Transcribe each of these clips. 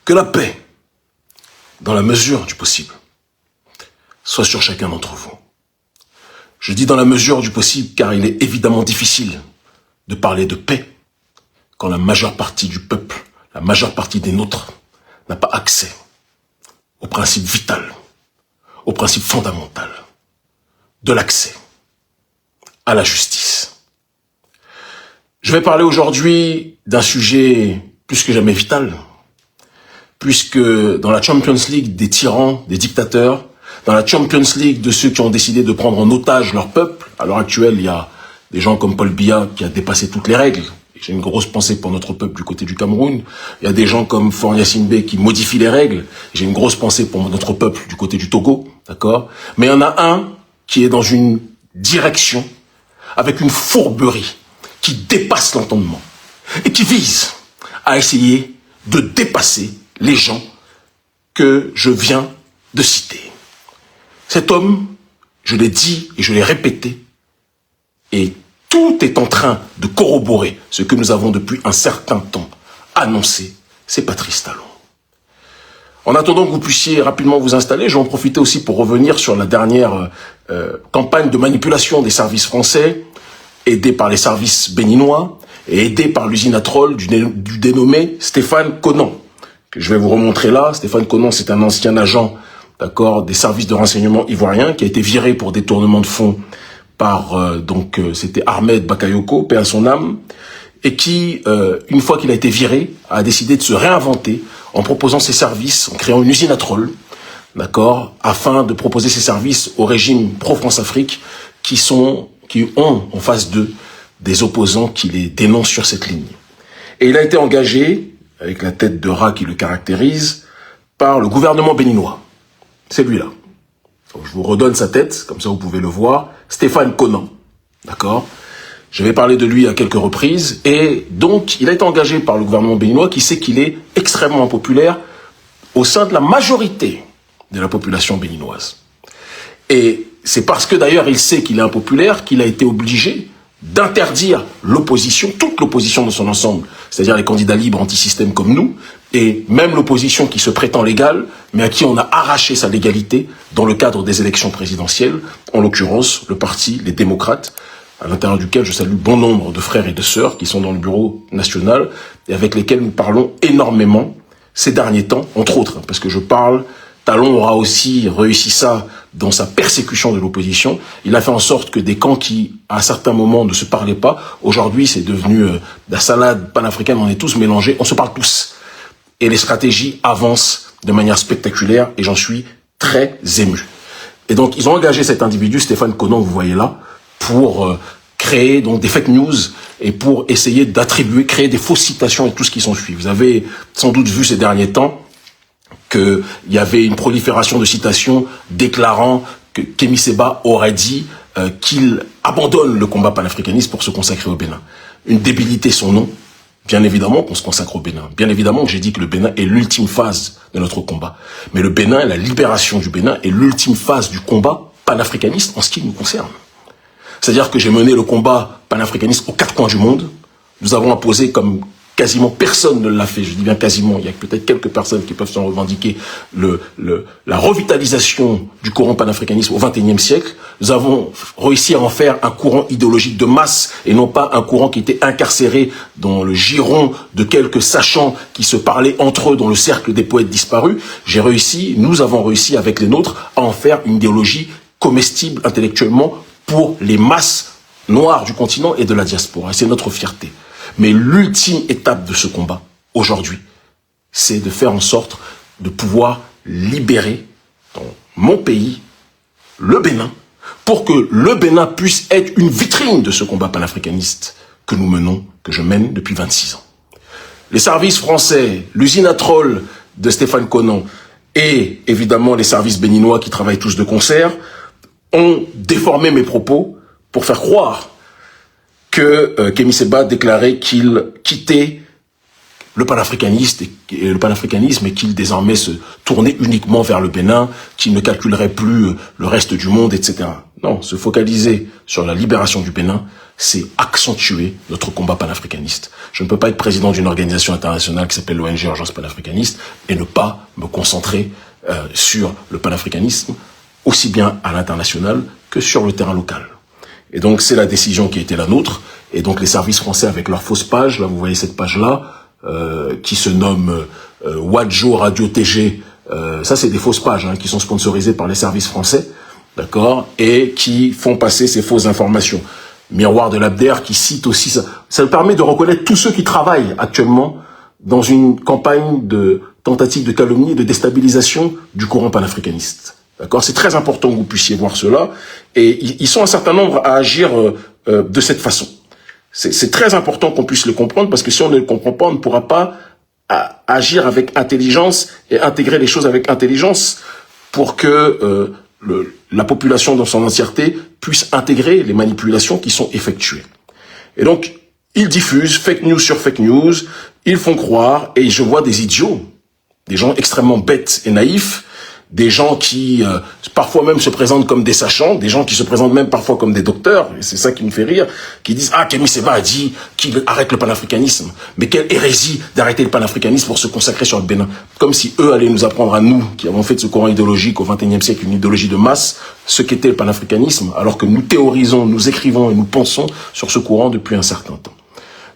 Que la paix, dans la mesure du possible, soit sur chacun d'entre vous. Je dis dans la mesure du possible car il est évidemment difficile de parler de paix quand la majeure partie du peuple, la majeure partie des nôtres, n'a pas accès au principe vital, au principe fondamental de l'accès à la justice. Je vais parler aujourd'hui d'un sujet plus que jamais vital, puisque dans la Champions League des tyrans, des dictateurs, dans la Champions League de ceux qui ont décidé de prendre en otage leur peuple, à l'heure actuelle, il y a des gens comme Paul Biya qui a dépassé toutes les règles. J'ai une grosse pensée pour notre peuple du côté du Cameroun. Il y a des gens comme Faure Gnassingbé qui modifient les règles. J'ai une grosse pensée pour notre peuple du côté du Togo, d'accord? Mais il y en a un qui est dans une direction avec une fourberie qui dépasse l'entendement et qui vise à essayer de dépasser les gens que je viens de citer. Cet homme, je l'ai dit et je l'ai répété, et tout est en train de corroborer ce que nous avons depuis un certain temps annoncé, c'est Patrice Talon. En attendant que vous puissiez rapidement vous installer, je vais en profiter aussi pour revenir sur la dernière campagne de manipulation des services français, aidés par les services béninois et aidés par l'usine à troll du dénommé Stéphane Conan, que je vais vous remontrer là. Stéphane Conan, c'est un ancien agent, d'accord, des services de renseignement ivoiriens qui a été viré pour détournement de fonds par, c'était Ahmed Bakayoko, paix à son âme, et qui, une fois qu'il a été viré, a décidé de se réinventer en proposant ses services, en créant une usine à troll, d'accord, afin de proposer ses services au régime pro-France-Afrique qui ont en face d'eux des opposants qui les dénoncent sur cette ligne. Et il a été engagé, avec la tête de rat qui le caractérise, par le gouvernement béninois. C'est lui-là. Je vous redonne sa tête, comme ça vous pouvez le voir. Stéphane Conan, d'accord? Je vais parler de lui à quelques reprises. Et donc, il a été engagé par le gouvernement béninois qui sait qu'il est extrêmement impopulaire au sein de la majorité de la population béninoise. Et c'est parce que d'ailleurs il sait qu'il est impopulaire qu'il a été obligé d'interdire l'opposition, toute l'opposition de son ensemble, c'est-à-dire les candidats libres anti-système comme nous, et même l'opposition qui se prétend légale, mais à qui on a arraché sa légalité dans le cadre des élections présidentielles, en l'occurrence le parti Les Démocrates, à l'intérieur duquel je salue bon nombre de frères et de sœurs qui sont dans le bureau national et avec lesquels nous parlons énormément ces derniers temps, entre autres, parce que Talon aura aussi réussi ça dans sa persécution de l'opposition. Il a fait en sorte que des camps qui, à certains moments, ne se parlaient pas, aujourd'hui, c'est devenu la salade panafricaine, on est tous mélangés, on se parle tous. Et les stratégies avancent de manière spectaculaire, et j'en suis très ému. Et donc, ils ont engagé cet individu, Stéphane Conan, vous voyez là, pour créer donc des fake news et pour essayer créer des fausses citations et tout ce qui s'ensuit. Vous avez sans doute vu ces derniers temps qu'il y avait une prolifération de citations déclarant que Kémy Séba aurait dit qu'il abandonne le combat panafricaniste pour se consacrer au Bénin. Une débilité son nom, bien évidemment qu'on se consacre au Bénin. Bien évidemment que j'ai dit que le Bénin est l'ultime phase de notre combat. Mais le Bénin, la libération du Bénin est l'ultime phase du combat panafricaniste en ce qui nous concerne. C'est-à-dire que j'ai mené le combat panafricaniste aux 4 coins du monde. Nous avons imposé comme quasiment personne ne l'a fait, je dis bien quasiment, il y a peut-être quelques personnes qui peuvent s'en revendiquer, la revitalisation du courant panafricanisme au XXIe siècle. Nous avons réussi à en faire un courant idéologique de masse et non pas un courant qui était incarcéré dans le giron de quelques sachants qui se parlaient entre eux dans le cercle des poètes disparus. Nous avons réussi avec les nôtres à en faire une idéologie comestible intellectuellement pour les masses noires du continent et de la diaspora. Et c'est notre fierté. Mais l'ultime étape de ce combat, aujourd'hui, c'est de faire en sorte de pouvoir libérer dans mon pays, le Bénin, pour que le Bénin puisse être une vitrine de ce combat panafricaniste que nous menons, que je mène depuis 26 ans. Les services français, l'usine à troll de Stéphane Conan et évidemment les services béninois qui travaillent tous de concert ont déformé mes propos pour faire croire que Kémy Séba déclarait qu'il quittait le panafricanisme et qu'il désormais se tournait uniquement vers le Bénin, qu'il ne calculerait plus le reste du monde, etc. Non, se focaliser sur la libération du Bénin, c'est accentuer notre combat panafricaniste. Je ne peux pas être président d'une organisation internationale qui s'appelle l'ONG Urgence Panafricaniste et ne pas me concentrer sur le panafricanisme, aussi bien à l'international que sur le terrain local. Et donc, c'est la décision qui a été la nôtre. Et donc, les services français avec leur fausse page, là, vous voyez cette page-là, qui se nomme Wadjo Radio TG. Ça, c'est des fausses pages qui sont sponsorisées par les services français, d'accord, et qui font passer ces fausses informations. Miroir de l'Abder qui cite aussi ça. Ça permet de reconnaître tous ceux qui travaillent actuellement dans une campagne de tentative de calomnie et de déstabilisation du courant panafricaniste. D'accord, c'est très important que vous puissiez voir cela. Et ils sont un certain nombre à agir de cette façon. C'est très important qu'on puisse le comprendre parce que si on ne le comprend pas, on ne pourra pas agir avec intelligence et intégrer les choses avec intelligence pour que la population dans son entièreté puisse intégrer les manipulations qui sont effectuées. Et donc, ils diffusent fake news sur fake news, ils font croire, et je vois des idiots, des gens extrêmement bêtes et naïfs, des gens qui parfois même se présentent comme des sachants, des gens qui se présentent même parfois comme des docteurs, et c'est ça qui me fait rire, qui disent « Ah, Kémy Séba a dit qu'il arrête le panafricanisme. Mais quelle hérésie d'arrêter le panafricanisme pour se consacrer sur le Bénin. » Comme si eux allaient nous apprendre à nous, qui avons fait de ce courant idéologique au XXIe siècle une idéologie de masse, ce qu'était le panafricanisme, alors que nous théorisons, nous écrivons et nous pensons sur ce courant depuis un certain temps.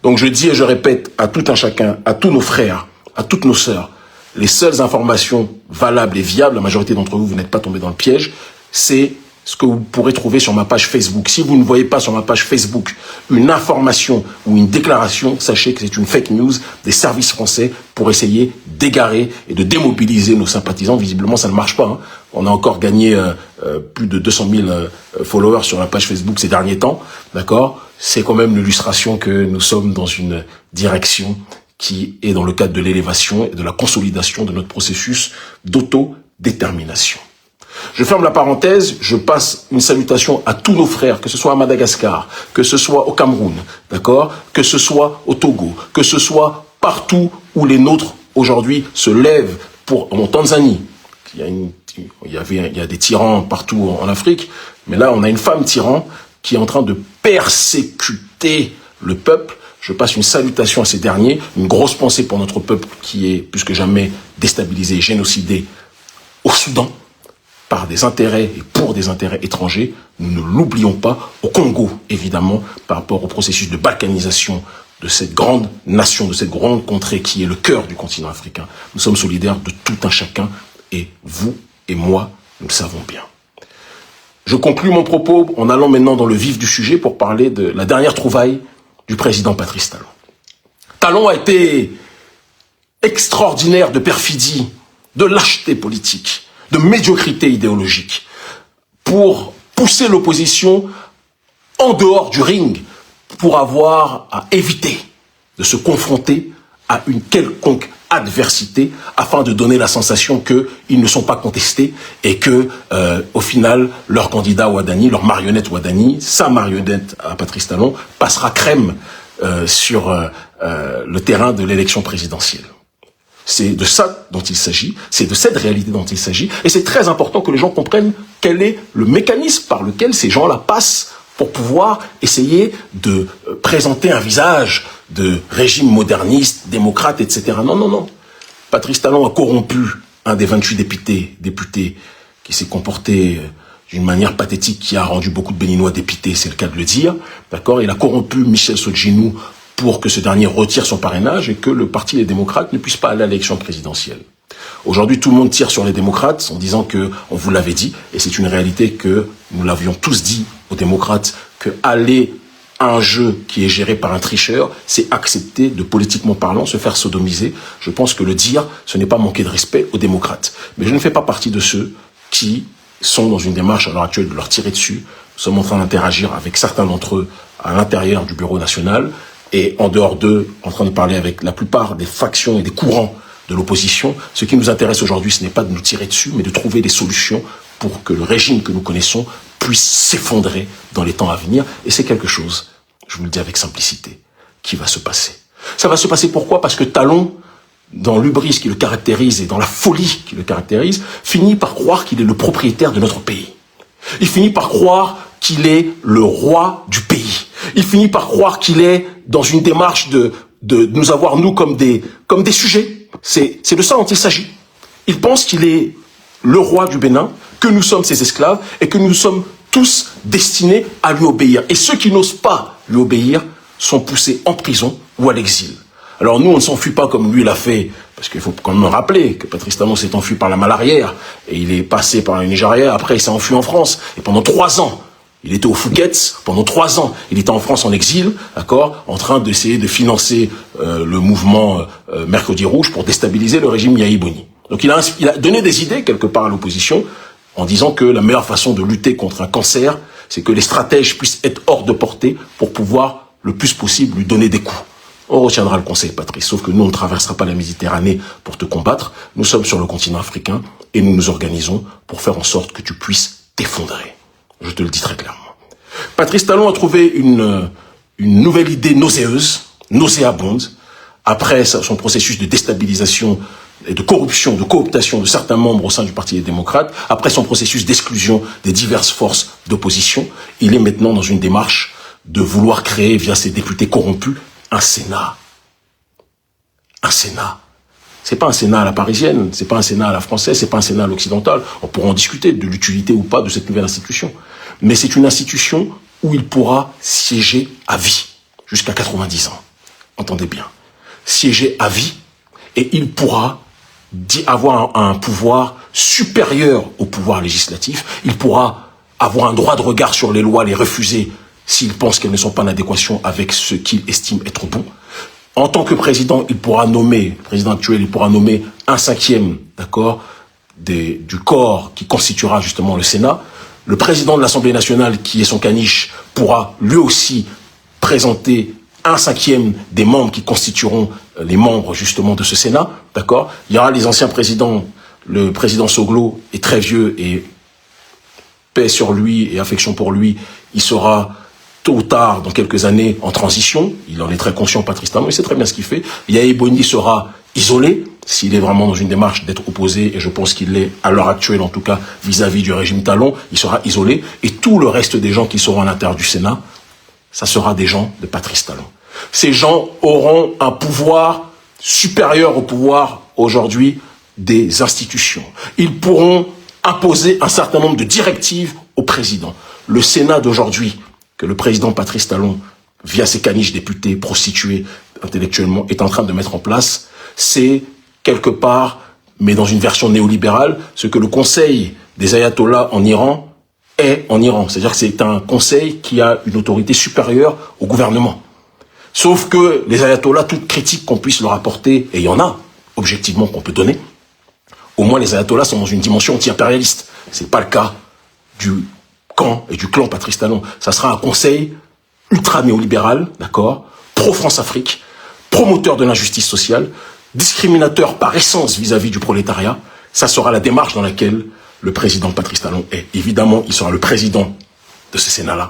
Donc je dis et je répète à tout un chacun, à tous nos frères, à toutes nos sœurs, les seules informations valables et viables, la majorité d'entre vous, vous n'êtes pas tombés dans le piège, c'est ce que vous pourrez trouver sur ma page Facebook. Si vous ne voyez pas sur ma page Facebook une information ou une déclaration, sachez que c'est une fake news des services français pour essayer d'égarer et de démobiliser nos sympathisants. Visiblement, ça ne marche pas. On a encore gagné plus de 200 000 followers sur la page Facebook ces derniers temps. D'accord ? C'est quand même l'illustration que nous sommes dans une direction qui est dans le cadre de l'élévation et de la consolidation de notre processus d'autodétermination. Je ferme la parenthèse, je passe une salutation à tous nos frères, que ce soit à Madagascar, que ce soit au Cameroun, d'accord, que ce soit au Togo, que ce soit partout où les nôtres aujourd'hui se lèvent en Tanzanie. Il y a des tyrans partout en Afrique, mais là on a une femme tyran qui est en train de persécuter le peuple. Je passe une salutation à ces derniers, une grosse pensée pour notre peuple qui est plus que jamais déstabilisé et génocidé au Soudan par des intérêts et pour des intérêts étrangers. Nous ne l'oublions pas, au Congo évidemment, par rapport au processus de balkanisation de cette grande nation, de cette grande contrée qui est le cœur du continent africain. Nous sommes solidaires de tout un chacun et vous et moi, nous le savons bien. Je conclus mon propos en allant maintenant dans le vif du sujet pour parler de la dernière trouvaille du président Patrice Talon. Talon a été extraordinaire de perfidie, de lâcheté politique, de médiocrité idéologique, pour pousser l'opposition en dehors du ring, pour avoir à éviter de se confronter à une quelconque adversité, afin de donner la sensation qu'ils ne sont pas contestés et que, au final, leur candidat Ouadani, leur marionnette Ouadani, sa marionnette à Patrice Talon, passera crème sur le terrain de l'élection présidentielle. C'est de ça dont il s'agit, c'est de cette réalité dont il s'agit, et c'est très important que les gens comprennent quel est le mécanisme par lequel ces gens-là passent pour pouvoir essayer de présenter un visage de régime moderniste, démocrate, etc. Non, non, non. Patrice Talon a corrompu un des 28 députés qui s'est comporté d'une manière pathétique, qui a rendu beaucoup de Béninois dépités, c'est le cas de le dire. D'accord ? Il a corrompu Michel Sodjinou pour que ce dernier retire son parrainage et que le parti des démocrates ne puisse pas aller à l'élection présidentielle. Aujourd'hui, tout le monde tire sur les démocrates en disant que on vous l'avait dit, et c'est une réalité que nous l'avions tous dit aux démocrates, que aller à un jeu qui est géré par un tricheur, c'est accepter de, politiquement parlant, se faire sodomiser. Je pense que le dire, ce n'est pas manquer de respect aux démocrates. Mais je ne fais pas partie de ceux qui sont dans une démarche à l'heure actuelle de leur tirer dessus. Nous sommes en train d'interagir avec certains d'entre eux à l'intérieur du bureau national, et en dehors d'eux, en train de parler avec la plupart des factions et des courants de l'opposition. Ce qui nous intéresse aujourd'hui, ce n'est pas de nous tirer dessus, mais de trouver des solutions pour que le régime que nous connaissons puisse s'effondrer dans les temps à venir. Et c'est quelque chose, je vous le dis avec simplicité, qui va se passer. Ça va se passer pourquoi ? Parce que Talon, dans l'hubris qui le caractérise et dans la folie qui le caractérise, finit par croire qu'il est le propriétaire de notre pays. Il finit par croire qu'il est le roi du pays. Il finit par croire qu'il est dans une démarche de nous avoir, nous, comme des sujets. C'est de ça dont il s'agit. Il pense qu'il est le roi du Bénin, que nous sommes ses esclaves et que nous sommes tous destinés à lui obéir. Et ceux qui n'osent pas lui obéir sont poussés en prison ou à l'exil. Alors nous, on ne s'enfuit pas comme lui l'a fait, parce qu'il faut quand même rappeler que Patrice Talon s'est enfui par la malle arrière, et il est passé par le Nigeria, après il s'est enfui en France, et pendant 3 ans, il était au Fouquet's, pendant 3 ans, il était en France en exil, d'accord, en train d'essayer de financer le mouvement Mercredi Rouge pour déstabiliser le régime Yahi Boni. Donc il a donné des idées quelque part à l'opposition, en disant que la meilleure façon de lutter contre un cancer, c'est que les stratèges puissent être hors de portée pour pouvoir le plus possible lui donner des coups. On retiendra le conseil, Patrice, sauf que nous, on ne traversera pas la Méditerranée pour te combattre. Nous sommes sur le continent africain et nous nous organisons pour faire en sorte que tu puisses t'effondrer. Je te le dis très clairement. Patrice Talon a trouvé une nouvelle idée nauséabonde, après son processus de déstabilisation et de corruption, de cooptation de certains membres au sein du Parti des démocrates, après son processus d'exclusion des diverses forces d'opposition. Il est maintenant dans une démarche de vouloir créer, via ses députés corrompus, un Sénat. Un Sénat. C'est pas un Sénat à la parisienne, c'est pas un Sénat à la française, c'est pas un Sénat à l'occidental. On pourra en discuter de l'utilité ou pas de cette nouvelle institution. Mais c'est une institution où il pourra siéger à vie, jusqu'à 90 ans. Entendez bien. Siéger à vie, et il pourra avoir un pouvoir supérieur au pouvoir législatif. Il pourra avoir un droit de regard sur les lois, les refuser s'il pense qu'elles ne sont pas en adéquation avec ce qu'il estime être bon. En tant que président, il pourra nommer, le président actuel, il pourra nommer un 5e, d'accord, du corps qui constituera justement le Sénat. Le président de l'Assemblée nationale, qui est son caniche, pourra lui aussi présenter un 5e des membres qui constitueront les membres justement de ce Sénat, d'accord. Il y aura les anciens présidents, le président Soglo est très vieux et paix sur lui et affection pour lui, il sera tôt ou tard, dans quelques années, en transition. Il en est très conscient, Patrice Talon, il sait très bien ce qu'il fait. Yahi Boni sera isolé, s'il est vraiment dans une démarche d'être opposé, et je pense qu'il l'est à l'heure actuelle, en tout cas, vis-à-vis du régime Talon, il sera isolé. Et tout le reste des gens qui seront à l'intérieur du Sénat, ça sera des gens de Patrice Talon. Ces gens auront un pouvoir supérieur au pouvoir, aujourd'hui, des institutions. Ils pourront imposer un certain nombre de directives au président. Le Sénat d'aujourd'hui, que le président Patrice Talon, via ses caniches députés prostitués intellectuellement, est en train de mettre en place, c'est quelque part, mais dans une version néolibérale, ce que le conseil des ayatollahs en Iran est en Iran. C'est-à-dire que c'est un conseil qui a une autorité supérieure au gouvernement. Sauf que les ayatollahs, toute critique qu'on puisse leur apporter, et il y en a, objectivement, qu'on peut donner, au moins les ayatollahs sont dans une dimension anti-impérialiste. C'est pas le cas du camp et du clan Patrice Talon. Ça sera un conseil ultra-néolibéral, d'accord, pro-France-Afrique, promoteur de l'injustice sociale, discriminateur par essence vis-à-vis du prolétariat. Ça sera la démarche dans laquelle le président Patrice Talon est. Évidemment, il sera le président de ce Sénat-là,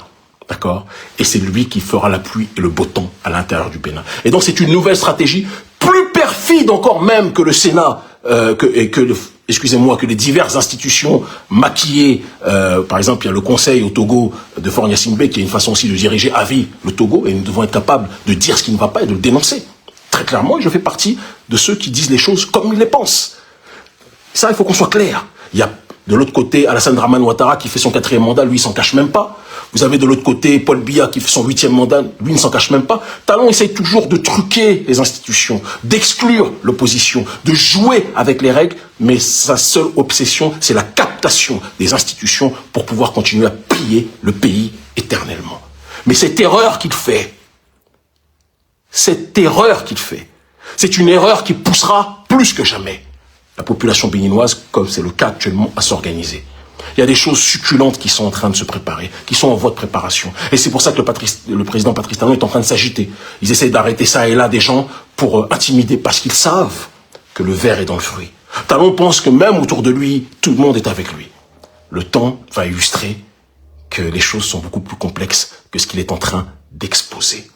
d'accord, et c'est lui qui fera la pluie et le beau temps à l'intérieur du Bénin. Et donc c'est une nouvelle stratégie, plus perfide encore même que le Sénat, que les diverses institutions maquillées. Par exemple, il y a le Conseil au Togo de Faure Gnassingbé, qui est une façon aussi de diriger à vie le Togo, et nous devons être capables de dire ce qui ne va pas et de le dénoncer. Très clairement, et je fais partie de ceux qui disent les choses comme ils les pensent. Ça, il faut qu'on soit clair. Il y a de l'autre côté Alassane Dramane Ouattara qui fait son 4e mandat, lui il s'en cache même pas. Vous avez de l'autre côté Paul Biya qui fait son 8e mandat, lui il ne s'en cache même pas. Talon essaye toujours de truquer les institutions, d'exclure l'opposition, de jouer avec les règles, mais sa seule obsession, c'est la captation des institutions pour pouvoir continuer à piller le pays éternellement. Mais cette erreur qu'il fait, c'est une erreur qui poussera plus que jamais la population béninoise, comme c'est le cas actuellement, à s'organiser. Il y a des choses succulentes qui sont en train de se préparer, qui sont en voie de préparation. Et c'est pour ça que le président Patrice Talon est en train de s'agiter. Ils essaient d'arrêter ça et là des gens pour intimider, parce qu'ils savent que le ver est dans le fruit. Talon pense que même autour de lui, tout le monde est avec lui. Le temps va illustrer que les choses sont beaucoup plus complexes que ce qu'il est en train d'exposer.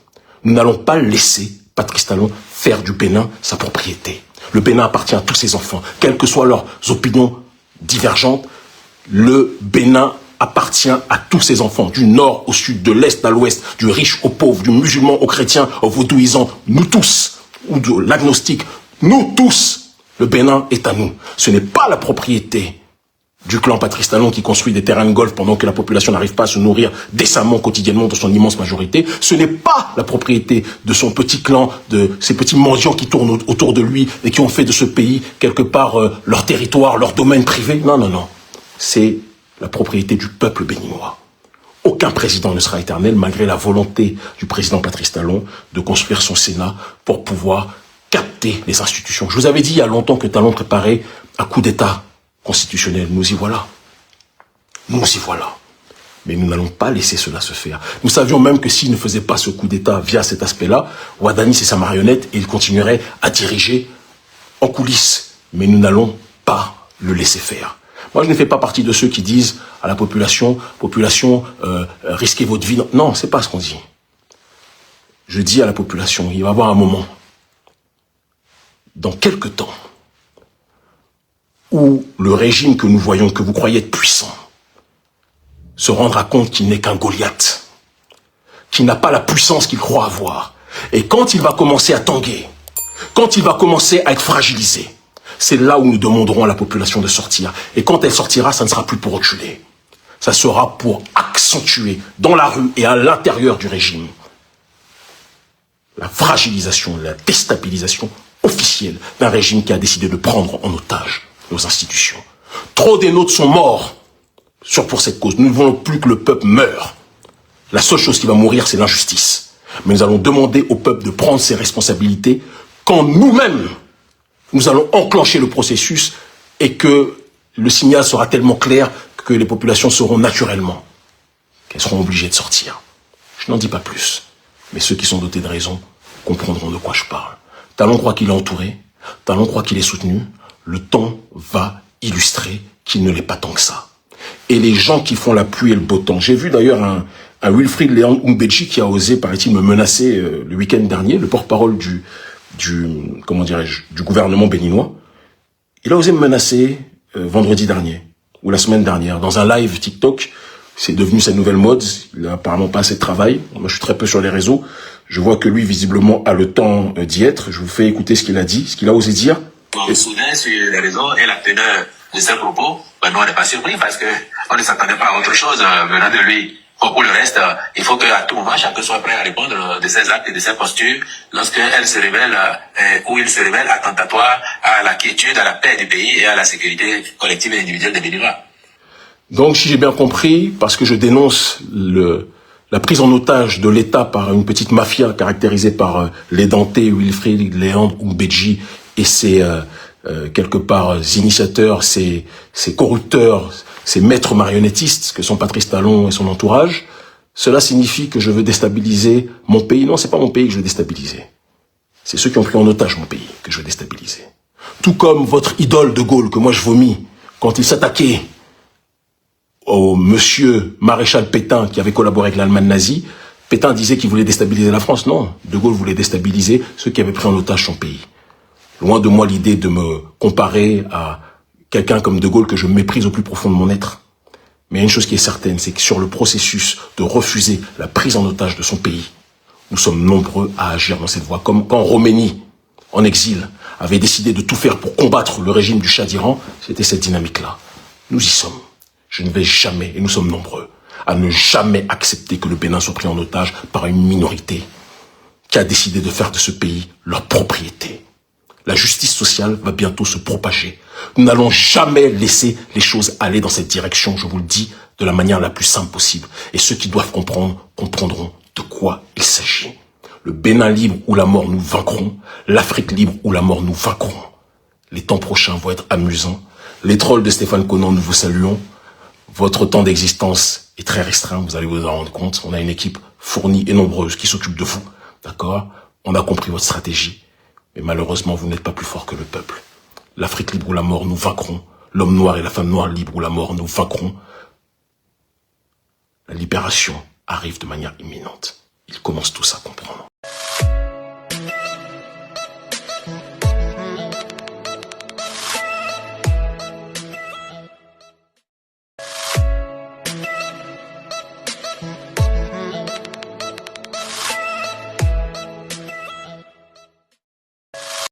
Nous n'allons pas laisser Patrice Talon faire du Bénin sa propriété. Le Bénin appartient à tous ses enfants, quelles que soient leurs opinions divergentes. Le Bénin appartient à tous ses enfants, du nord au sud, de l'est à l'ouest, du riche au pauvre, du musulman au chrétien, au vaudouisant, nous tous, ou de l'agnostique, nous tous, le Bénin est à nous. Ce n'est pas la propriété du clan Patrice Talon qui construit des terrains de golf pendant que la population n'arrive pas à se nourrir décemment, quotidiennement, dans son immense majorité. Ce n'est pas la propriété de son petit clan, de ces petits mendiants qui tournent autour de lui et qui ont fait de ce pays, quelque part, leur territoire, leur domaine privé. Non, non, non. C'est la propriété du peuple béninois. Aucun président ne sera éternel, malgré la volonté du président Patrice Talon de construire son Sénat pour pouvoir capter les institutions. Je vous avais dit il y a longtemps que Talon préparait un coup d'État constitutionnel. Nous y voilà. Nous y voilà. Mais nous n'allons pas laisser cela se faire. Nous savions même que s'il ne faisait pas ce coup d'État via cet aspect-là, Ouadani c'est sa marionnette et il continuerait à diriger en coulisses. Mais nous n'allons pas le laisser faire. Moi, je ne fais pas partie de ceux qui disent à la population, risquez votre vie. Non, c'est pas ce qu'on dit. Je dis à la population, il va y avoir un moment, dans quelques temps, où le régime que nous voyons, que vous croyez être puissant, se rendra compte qu'il n'est qu'un Goliath, qu'il n'a pas la puissance qu'il croit avoir. Et quand il va commencer à tanguer, quand il va commencer à être fragilisé, c'est là où nous demanderons à la population de sortir. Et quand elle sortira, ça ne sera plus pour reculer. Ça sera pour accentuer dans la rue et à l'intérieur du régime la fragilisation, la déstabilisation officielle d'un régime qui a décidé de prendre en otage nos institutions. Trop des nôtres sont morts pour cette cause. Nous ne voulons plus que le peuple meure. La seule chose qui va mourir, c'est l'injustice. Mais nous allons demander au peuple de prendre ses responsabilités quand nous-mêmes, nous allons enclencher le processus et que le signal sera tellement clair que les populations sauront naturellement qu'elles seront obligées de sortir. Je n'en dis pas plus. Mais ceux qui sont dotés de raison comprendront de quoi je parle. Talon croit qu'il est entouré. Talon croit qu'il est soutenu. Le temps va illustrer qu'il ne l'est pas tant que ça. Et les gens qui font la pluie et le beau temps. J'ai vu d'ailleurs un Wilfried Léon Umbeji qui a osé, paraît-il, me menacer le week-end dernier, le porte-parole du gouvernement béninois. Il a osé me menacer vendredi dernier, ou la semaine dernière, dans un live TikTok. C'est devenu sa nouvelle mode. Il n'a apparemment pas assez de travail. Moi, je suis très peu sur les réseaux. Je vois que lui, visiblement, a le temps d'y être. Je vous fais écouter ce qu'il a dit, ce qu'il a osé dire. Soudain, sur les réseaux et la teneur de ses propos, nous, on n'est pas surpris parce que on ne s'attendait pas à autre chose venant de lui. Pour le reste, il faut qu'à tout moment, chacun soit prêt à répondre de ses actes et de ses postures lorsqu'elle se révèle ou il se révèle attentatoire à la quiétude, à la paix du pays et à la sécurité collective et individuelle des Béninois. Donc, si j'ai bien compris, parce que je dénonce la prise en otage de l'État par une petite mafia caractérisée par l'édenté Wilfried Léandre Umbeji et ses quelque part initiateurs, ses corrupteurs, ces maîtres marionnettistes que sont Patrice Talon et son entourage, cela signifie que je veux déstabiliser mon pays. Non, c'est pas mon pays que je veux déstabiliser. C'est ceux qui ont pris en otage mon pays que je veux déstabiliser. Tout comme votre idole de Gaulle que moi je vomis quand il s'attaquait au monsieur maréchal Pétain qui avait collaboré avec l'Allemagne nazie. Pétain disait qu'il voulait déstabiliser la France. Non, de Gaulle voulait déstabiliser ceux qui avaient pris en otage son pays. Loin de moi l'idée de me comparer à quelqu'un comme de Gaulle que je méprise au plus profond de mon être. Mais il y a une chose qui est certaine, c'est que sur le processus de refuser la prise en otage de son pays, nous sommes nombreux à agir dans cette voie. Comme quand Roménie, en exil, avait décidé de tout faire pour combattre le régime du Shah d'Iran, c'était cette dynamique-là. Nous y sommes. Je ne vais jamais, et nous sommes nombreux, à ne jamais accepter que le Bénin soit pris en otage par une minorité qui a décidé de faire de ce pays leur propriété. La justice sociale va bientôt se propager. Nous n'allons jamais laisser les choses aller dans cette direction, je vous le dis, de la manière la plus simple possible. Et ceux qui doivent comprendre, comprendront de quoi il s'agit. Le Bénin libre ou la mort, nous vaincrons. L'Afrique libre ou la mort, nous vaincrons. Les temps prochains vont être amusants. Les trolls de Stéphane Conan, nous vous saluons. Votre temps d'existence est très restreint, vous allez vous en rendre compte. On a une équipe fournie et nombreuse qui s'occupe de vous. D'accord? On a compris votre stratégie. Mais malheureusement, vous n'êtes pas plus fort que le peuple. L'Afrique libre ou la mort, nous vaincrons. L'homme noir et la femme noire libre ou la mort, nous vaincrons. La libération arrive de manière imminente. Ils commencent tous à comprendre.